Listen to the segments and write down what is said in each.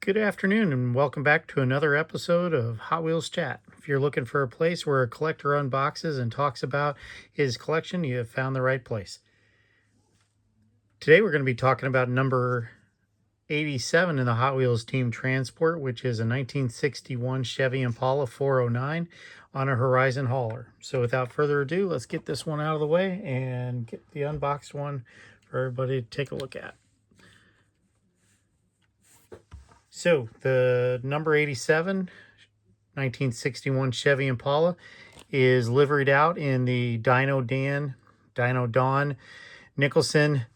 Good afternoon, and welcome back to another episode of Hot Wheels Chat. If you're looking for a place where a collector unboxes and talks about his collection, you have found the right place. Today, we're going to be talking about number 87 in the Hot Wheels Team Transport, which is a 1961 Chevy Impala 409 on a Horizon hauler. So, without further ado, let's get this one out of the way and get the unboxed one for everybody to take a look at. So the number 87, 1961 Chevy Impala is liveried out in the Dino Don Nicholson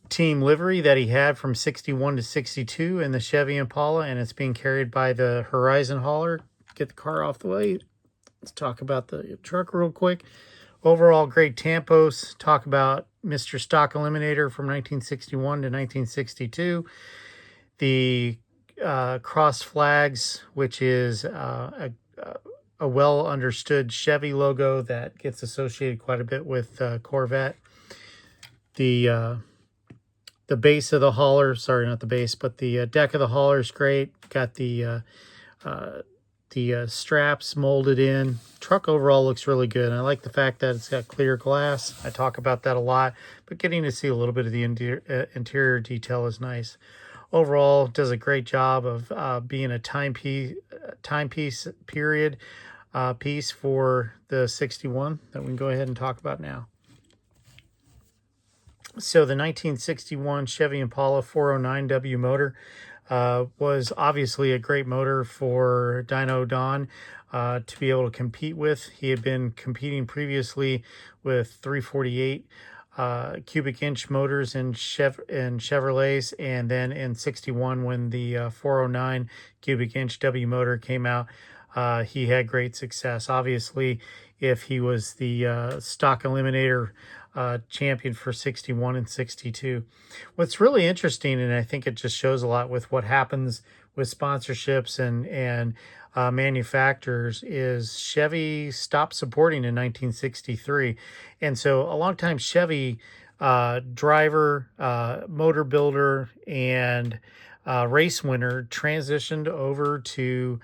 team livery that he had from 61 to 62 in the Chevy Impala, and it's being carried by the Horizon hauler. Get the car off the way. Let's talk about the truck real quick. Overall, great tampos. Talk about Mr. Stock Eliminator from 1961 to 1962. The cross flags, which is a well understood Chevy logo that gets associated quite a bit with Corvette. The base of the hauler, sorry, not the base, but the deck of the hauler is great. Got the straps molded in. Truck overall looks really good. And I like the fact that it's got clear glass. I talk about that a lot, but getting to see a little bit of the interior detail is nice. Overall, does a great job of being a timepiece period piece for the 61 that we can go ahead and talk about now. So the 1961 Chevy Impala 409W motor was obviously a great motor for Dino Don to be able to compete with. He had been competing previously with 348 cubic inch motors in Chevrolets, and then in 61 when the 409 cubic inch W motor came out, he had great success. Obviously, if he was the stock eliminator champion for 61 and 62. What's really interesting, and I think it just shows a lot with what happens with sponsorships and manufacturers, is Chevy stopped supporting in 1963. And so a long time Chevy driver, motor builder, and race winner transitioned over to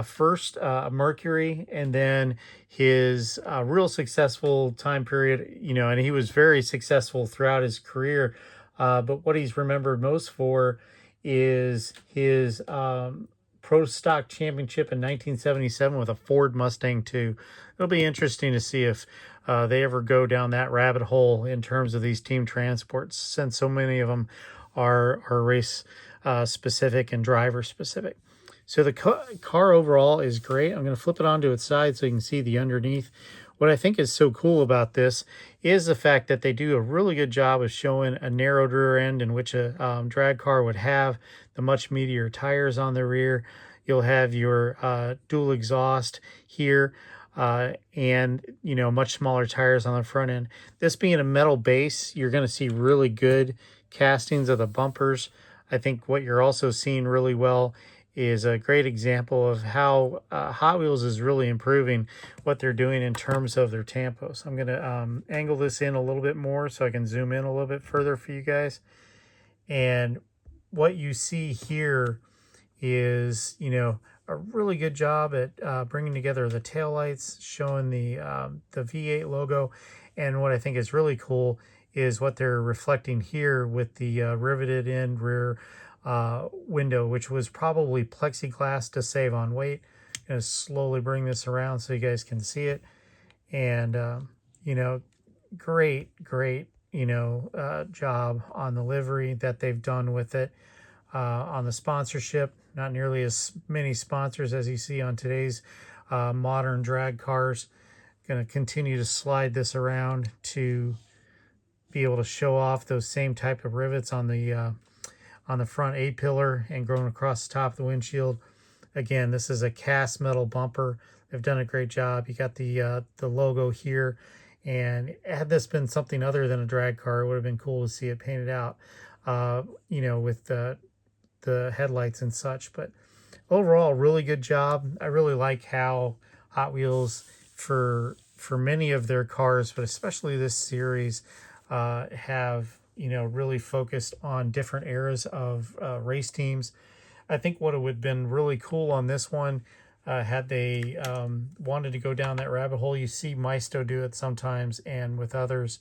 first Mercury, and then his real successful time period, and he was very successful throughout his career. But what he's remembered most for is his Pro Stock Championship in 1977 with a Ford Mustang II. It'll be interesting to see if they ever go down that rabbit hole in terms of these team transports, since so many of them are race specific and driver specific. So the car overall is great. I'm going to flip it onto its side so you can see the underneath. What I think is so cool about this is the fact that they do a really good job of showing a narrowed rear end in which a drag car would have, the much meatier tires on the rear. You'll have your dual exhaust here, and much smaller tires on the front end. This being a metal base, you're going to see really good castings of the bumpers. I think what you're also seeing really well is a great example of how Hot Wheels is really improving what they're doing in terms of their tampos. I'm going to angle this in a little bit more so I can zoom in a little bit further for you guys. And what you see here is, a really good job at bringing together the taillights, showing the V8 logo. And what I think is really cool is what they're reflecting here with the riveted in rear window, which was probably plexiglass to save on weight. I'm going to slowly bring this around so you guys can see it. And, great, job on the livery that they've done with it. On the sponsorship, not nearly as many sponsors as you see on today's modern drag cars. Going to continue to slide this around to be able to show off those same type of rivets on the front A-pillar and going across the top of the windshield. Again, this is a cast metal bumper. They've done a great job. You got the logo here, and had this been something other than a drag car, it would have been cool to see it painted out, with the headlights and such. But overall, really good job. I really like how Hot Wheels, for many of their cars, but especially this series, have you know, really focused on different eras of race teams. I think what would have been really cool on this one, had they wanted to go down that rabbit hole, you see Maisto do it sometimes, and with others,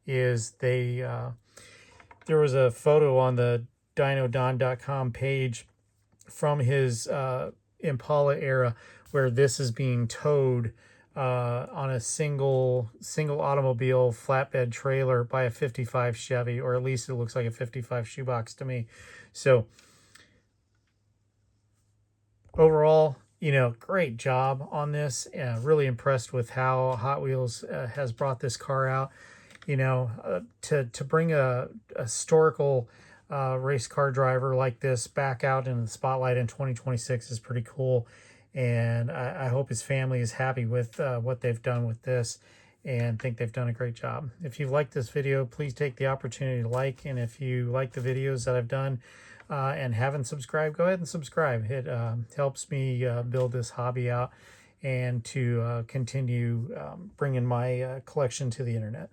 is they there was a photo on the dynodon.com page from his Impala era where this is being towed on a single automobile flatbed trailer by a 55 Chevy, or at least it looks like a 55 shoebox to me. So overall, you know, great job on this. Really impressed with how Hot Wheels has brought this car out. You know, to bring a historical race car driver like this back out in the spotlight in 2026 is pretty cool. And I hope his family is happy with what they've done with this, and think they've done a great job. If you like this video, please take the opportunity to like, and if you like the videos that I've done and haven't subscribed, go ahead and subscribe. It helps me build this hobby out and to continue bringing my collection to the internet.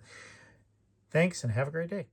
Thanks, and have a great day.